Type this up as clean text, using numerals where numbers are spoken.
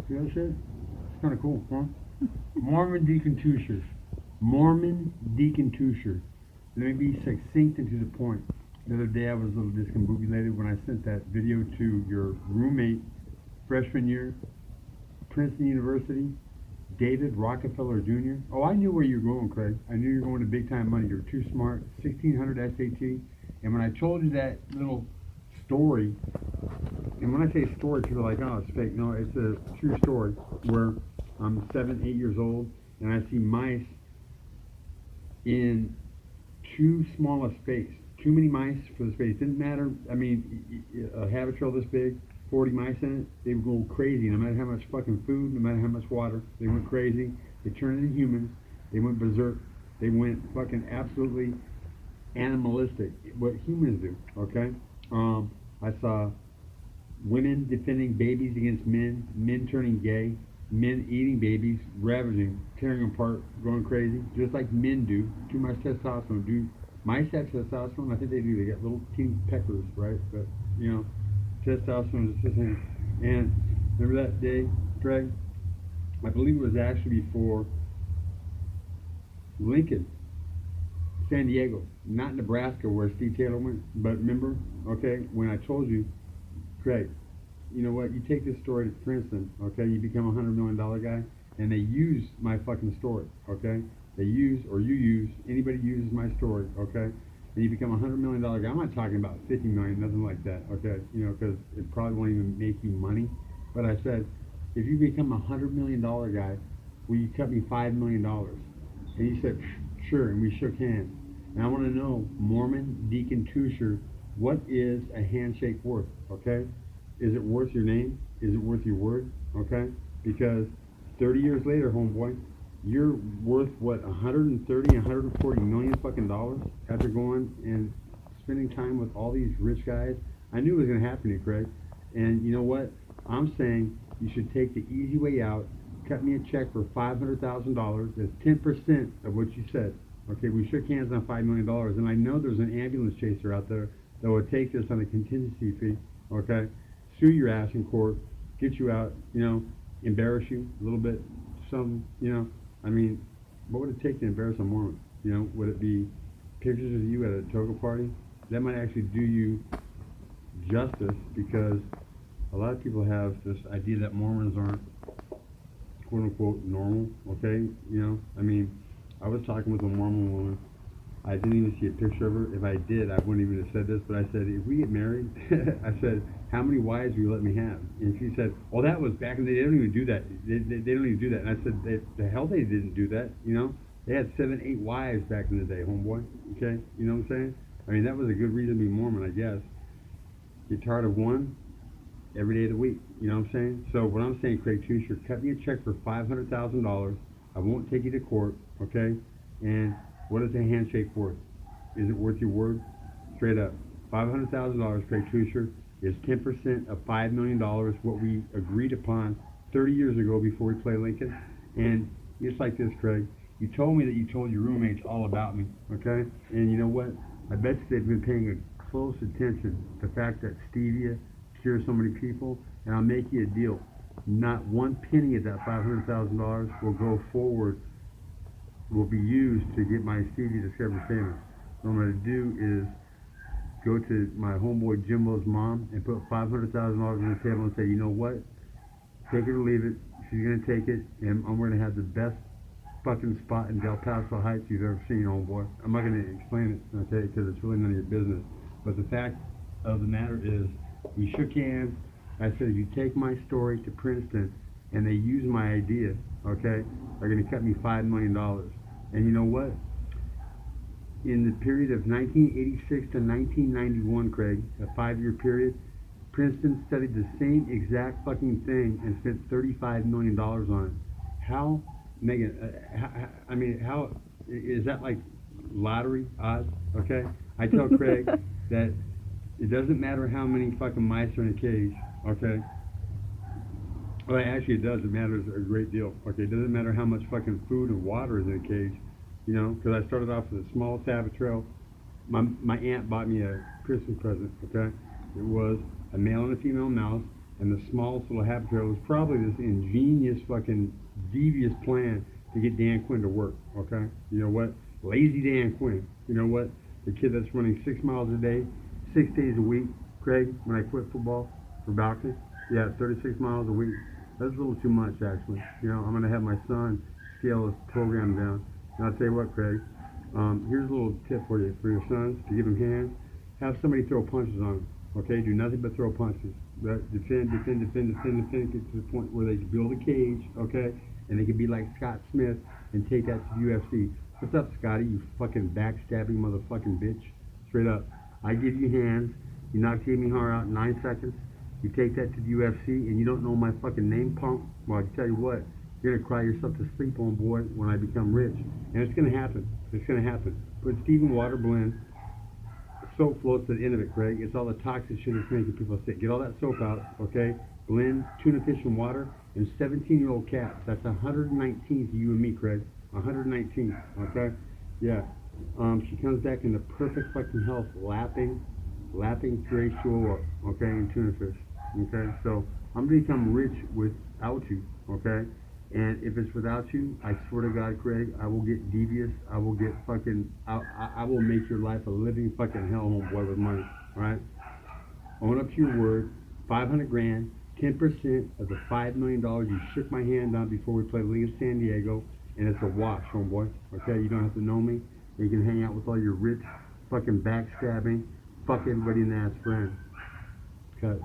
See that shit? It's kind of cool, huh? Mormon Deacon Teuscher. Mormon Deacon Teuscher. Let me be succinct and to the point. The other day I was a little discombobulated when I sent that video to your roommate, freshman year, Princeton University, David Rockefeller Jr. Oh, I knew where you were going, Craig. I knew you were going to big time money. You're too smart. 1600 SAT. And when I told you that little story, and when I say story, people are like, oh, it's fake. No, it's a true story where I'm 7, 8 years old, and I see mice in too small a space. Too many mice for the space. Didn't matter. I mean, a habitat this big, 40 mice in it, they would go crazy. No matter how much fucking food, no matter how much water, they went crazy. They turned into humans. They went berserk. They went fucking absolutely animalistic. What humans do, okay? I saw women defending babies against men, men turning gay, men eating babies, ravaging, tearing them apart, going crazy, just like men do. Too much testosterone. Do mice have testosterone? I think they do. They got little teeny peckers, right? But, you know, testosterone is just thing. And remember that day, Greg? I believe it was actually before Lincoln, San Diego, not Nebraska where Steve Taylor went, but remember, okay, when I told you, Craig, you know what, you take this story to Princeton, okay, you become $100 million guy, and they use my fucking story, okay, they use, or you use, anybody uses my story, okay, and you become $100 million guy. I'm not talking about 50 million, nothing like that, okay, you know, because it probably won't even make you money, but I said, if you become $100 million guy, will you cut me $5 million? And he said, sure, and we shook hands. And I want to know, Mormon Deacon Teuscher, what is a handshake worth, okay? Is it worth your name? Is it worth your word, okay? Because 30 years later, homeboy, you're worth, what, 130, 140 million fucking dollars after going and spending time with all these rich guys? I knew it was going to happen to you, Craig. And you know what? I'm saying you should take the easy way out, cut me a check for $500,000. That's 10% of what you said. Okay, we shook hands on $5 million, and I know there's an ambulance chaser out there that would take this on a contingency fee, okay? Sue your ass in court, get you out, you know, embarrass you a little bit, some, you know, I mean, what would it take to embarrass a Mormon? You know, would it be pictures of you at a toga party? That might actually do you justice, because a lot of people have this idea that Mormons aren't quote unquote normal, okay? You know, I mean, I was talking with a Mormon woman. I didn't even see a picture of her. If I did, I wouldn't even have said this, but I said, if we get married, I said, how many wives will you let me have? And she said, well, that was back in the day. They don't even do that. They don't even do that. And I said, the hell they didn't do that, you know? They had 7, 8 wives back in the day, homeboy, okay? You know what I'm saying? I mean, that was a good reason to be Mormon, I guess. Get tired of one every day of the week, you know what I'm saying? So what I'm saying, Craig Teuscher, cut me a check for $500,000. I won't take you to court, okay? And what is a handshake worth? Is it worth your word? Straight up. $500,000, Craig Teuscher, is 10% of $5 million, what we agreed upon 30 years ago before we played Lincoln. And it's like this, Craig. You told me that you told your roommates all about me, okay? And you know what? I bet you they've been paying a close attention to the fact that stevia cures so many people, and I'll make you a deal. Not one penny of that $500,000 will go forward, will be used to get my stevia discovery famous. What I'm going to do is go to my homeboy Jimbo's mom and put $500,000 on the table and say, you know what? Take it or leave it. She's going to take it, and I'm going to have the best fucking spot in Del Paso Heights you've ever seen, homeboy. I'm not going to explain it, okay, because it's really none of your business. But the fact of the matter is, we shook hands. I said, if you take my story to Princeton and they use my idea, okay, they're going to cut me $5 million. And you know what? In the period of 1986 to 1991, Craig, a 5-year period, Princeton studied the same exact fucking thing and spent $35 million on it. How, Megan, how, is that like lottery odds, okay? I tell Craig that it doesn't matter how many fucking mice are in a cage, okay? Well, actually it does. It matters a great deal, okay? It doesn't matter how much fucking food and water is in a cage, you know? Because I started off with a small Sabbath trail. My aunt bought me a Christmas present, okay? It was a male and a female mouse And the smallest little habit trail was probably this ingenious fucking devious plan to get Dan Quinn to work, okay? You know what? Lazy Dan Quinn. You know what? The kid that's running 6 miles a day, 6 days a week. Craig, when I quit football for Balcony, yeah, 36 miles a week. That's a little too much, actually. You know, I'm going to have my son scale his program down. And I'll tell you what, Craig, here's a little tip for you, for your sons, to give them hands. Have somebody throw punches on them, okay? Do nothing but throw punches. Defend, get to the point where they build a cage, okay? And they can be like Scott Smith and take that to the UFC. What's up, Scotty, you fucking backstabbing motherfucking bitch? Straight up. I give you hands, you knock Jamie Har out in 9 seconds, you take that to the UFC, and you don't know my fucking name, punk? Well, I can tell you what, you're gonna cry yourself to sleep on, boy, when I become rich. And it's gonna happen. It's gonna happen. Put Stephen Water blend. Soap floats at the end of it, Craig. It's all the toxic shit that's making people sick. Get all that soap out, okay? Blend tuna fish and water and 17-year-old cats. That's 119 to you and me, Craig. 119, okay? Yeah. She comes back in the perfect fucking health, lapping puree shore, okay, and tuna fish, okay? So I'm gonna become rich without you, okay? And if it's without you, I swear to God, Craig, I will get devious. I will get fucking, I will make your life a living fucking hellhole, with money, alright? Own up to your word, 500 grand, 10% of the $5 million you shook my hand on before we played League of San Diego, and it's a wash, homeboy, okay? You don't have to know me. You can hang out with all your rich, fucking backstabbing, fuck everybody in the ass friends. Cut.